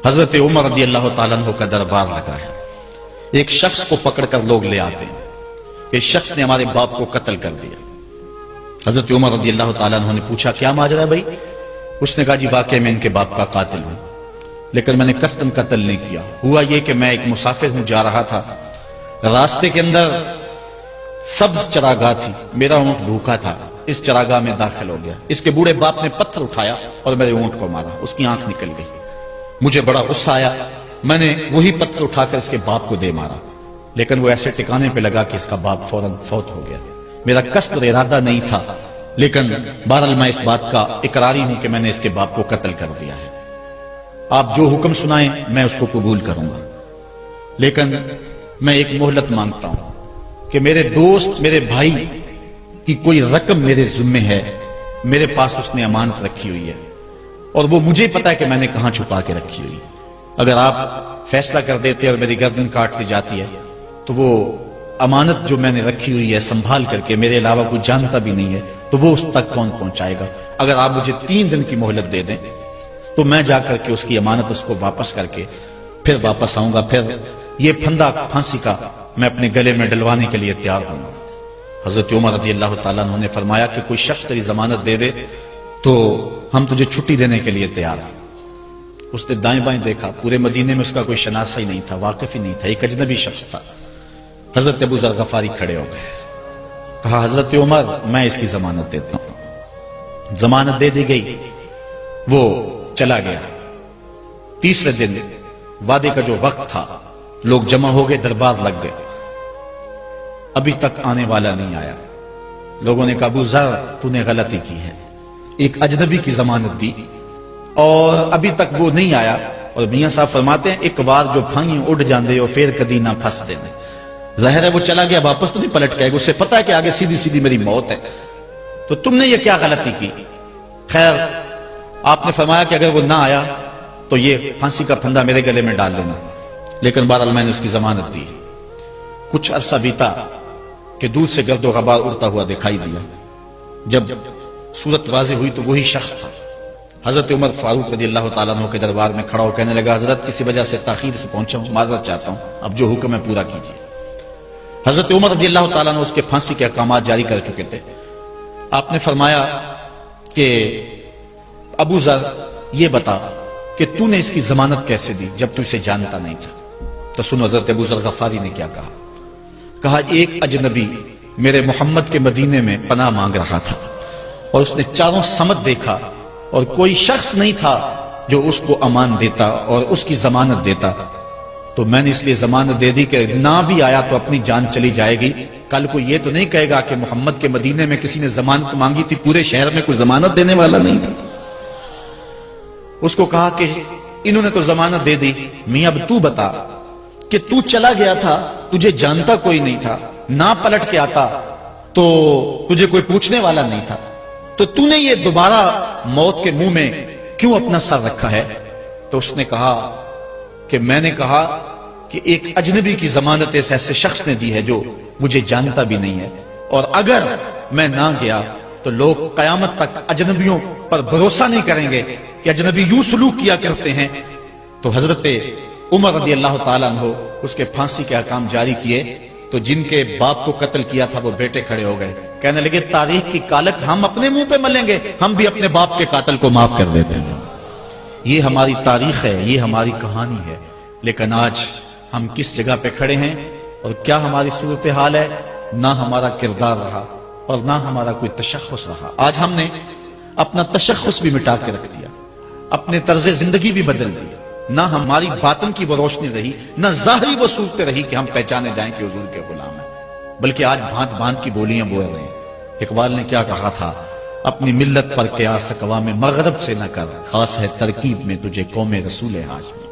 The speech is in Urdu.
حضرت عمر رضی اللہ تعالیٰ عنہ کا دربار لگا ہے. ایک شخص کو پکڑ کر لوگ لے آتے ہیں کہ شخص نے ہمارے باپ کو قتل کر دیا. حضرت عمر رضی اللہ تعالیٰ عنہ نے پوچھا کیا ماجرا ہے بھائی؟ اس نے کہا جی واقعی میں ان کے باپ کا قاتل ہوں، لیکن میں نے قصداً قتل نہیں کیا. ہوا یہ کہ میں ایک مسافر ہوں، جا رہا تھا، راستے کے اندر سبز چراگاہ تھی، میرا اونٹ بھوکا تھا، اس چراگاہ میں داخل ہو گیا. اس کے بوڑھے باپ نے پتھر اٹھایا اور میرے اونٹ کو مارا، اس کی آنکھ نکل گئی. مجھے بڑا غصہ آیا، میں نے وہی پتھر اٹھا کر اس کے باپ کو دے مارا، لیکن وہ ایسے ٹھکانے پہ لگا کہ اس کا باپ فوراً فوت ہو گیا. میرا قصد اور ارادہ نہیں تھا، لیکن بہرحال میں اس بات کا اقراری ہوں کہ میں نے اس کے باپ کو قتل کر دیا ہے. آپ جو حکم سنائیں میں اس کو قبول کروں گا، لیکن میں ایک مہلت مانگتا ہوں کہ میرے دوست، میرے بھائی کی کوئی رقم میرے ذمہ ہے، میرے پاس اس نے امانت رکھی ہوئی ہے اور وہ مجھے پتا ہے کہ میں نے کہاں چھپا کے رکھی ہوئی. اگر آپ فیصلہ کر دیتے اور میری گردن کاٹ دی جاتی ہے تو وہ امانت جو میں نے رکھی ہوئی ہے سنبھال کر کے میرے علاوہ کوئی جانتا بھی نہیں ہے تو وہ اس تک کون پہنچائے گا؟ اگر آپ مجھے 3 دن کی مہلت دے دیں تو میں جا کر کے اس کی امانت اس کو واپس کر کے پھر واپس آؤں گا، پھر یہ پھندا پھانسی کا میں اپنے گلے میں ڈلوانے کے لیے تیار ہوں گا. حضرت عمر رضی اللہ تعالیٰ عنہ نے فرمایا کہ کوئی شخص تیری ضمانت دے دے تو ہم تجھے چھٹی دینے کے لیے تیار ہیں. اس نے دائیں بائیں دیکھا، پورے مدینے میں اس کا کوئی شناسہ ہی نہیں تھا، واقف ہی نہیں تھا، ایک اجنبی شخص تھا. حضرت ابو ذر غفاری کھڑے ہو گئے، کہا حضرت عمر میں اس کی ضمانت دیتا ہوں. ضمانت دے دی گئی، وہ چلا گیا. تیسرے دن وعدے کا جو وقت تھا لوگ جمع ہو گئے، دربار لگ گئے. ابھی تک آنے والا نہیں آیا. لوگوں نے کہا ابو ذر تو نے غلطی کی ہے، ایک اجنبی کی ضمانت دی اور ابھی تک وہ نہیں آیا. اور میاں صاحب فرماتے ہیں ایک بار جو پھنگی اڑ جاندے ہو پھر کدی نہ پھنس دے. ظاہر ہے وہ چلا گیا، واپس تو نہیں پلٹ کے آئے گا، اسے پتا ہے کہ آگے سیدھی سیدھی میری موت ہے، تو تم نے یہ کیا غلطی کی؟ خیر آپ نے فرمایا کہ اگر وہ نہ آیا تو یہ پھانسی کا پھندا میرے گلے میں ڈال لینا، لیکن بہرحال میں نے اس کی ضمانت دی. کچھ عرصہ بیتا کہ دور سے گرد و غبار اڑتا ہوا دکھائی دیا. جب صورت واضح ہوئی تو وہی شخص تھا. حضرت عمر فاروق رضی اللہ تعالیٰ عنہ کے دربار میں کھڑا ہو کہنے لگا حضرت کسی وجہ سے تاخیر سے پہنچا ہوں، معذرت چاہتا ہوں، اب جو حکم ہے پورا کیجیے. حضرت عمر رضی اللہ تعالیٰ عنہ اس کے پھانسی کے احکامات جاری کر چکے تھے. آپ نے فرمایا کہ ابو ذر یہ بتا کہ تو نے اس کی ضمانت کیسے دی جب تو اسے جانتا نہیں تھا؟ تو سنو حضرت ابو ذر غفاری نے کیا کہا. کہا ایک اجنبی میرے محمد کے مدینے میں پناہ مانگ رہا تھا اور اس نے چاروں سمت دیکھا اور کوئی شخص نہیں تھا جو اس کو امان دیتا اور اس کی ضمانت دیتا، تو میں نے اس لیے ضمانت دے دی کہ نہ بھی آیا تو اپنی جان چلی جائے گی. کل کو یہ تو نہیں کہے گا کہ محمد کے مدینے میں کسی نے ضمانت مانگی تھی، پورے شہر میں کوئی ضمانت دینے والا نہیں تھا. اس کو کہا کہ انہوں نے تو ضمانت دے دی، میاں اب تو بتا کہ تو چلا گیا تھا، تجھے جانتا کوئی نہیں تھا، نہ پلٹ کے آتا تو تجھے کوئی پوچھنے والا نہیں تھا، تو تو نے یہ دوبارہ موت کے منہ میں کیوں اپنا سر رکھا ہے؟ تو اس نے کہا کہ میں نے کہا کہ ایک اجنبی کی ضمانت ایسے شخص نے دی ہے جو مجھے جانتا بھی نہیں ہے، اور اگر میں نہ گیا تو لوگ قیامت تک اجنبیوں پر بھروسہ نہیں کریں گے کہ اجنبی یوں سلوک کیا کرتے ہیں. تو حضرت عمر رضی اللہ تعالیٰ عنہ اس کے پھانسی کے احکام جاری کیے. تو جن کے باپ کو قتل کیا تھا وہ بیٹے کھڑے ہو گئے، کہنے لگے تاریخ کی کالک ہم اپنے منہ پہ ملیں گے، ہم بھی اپنے باپ کے قاتل کو معاف کر دیتے ہیں. یہ ہماری تاریخ ہے، یہ ہماری کہانی ہے. لیکن آج ہم کس جگہ پہ کھڑے ہیں اور کیا ہماری صورتحال ہے؟ نہ ہمارا کردار رہا اور نہ ہمارا کوئی تشخص رہا. آج ہم نے اپنا تشخص بھی مٹا کے رکھ دیا، اپنے طرز زندگی بھی بدل دی. نہ ہماری باطن کی وہ روشنی رہی، نہ ظاہری وہ صورتیں رہی کہ ہم پہچانے جائیں کہ حضور کے غلام ہیں، بلکہ آج بھانت بھانت کی بولیاں بول رہے ہیں. اقبال نے کیا کہا تھا؟ اپنی ملت پر قیاس اقوام مغرب سے نہ کر، خاص ہے ترکیب میں تجھے قوم رسول ہاشمی.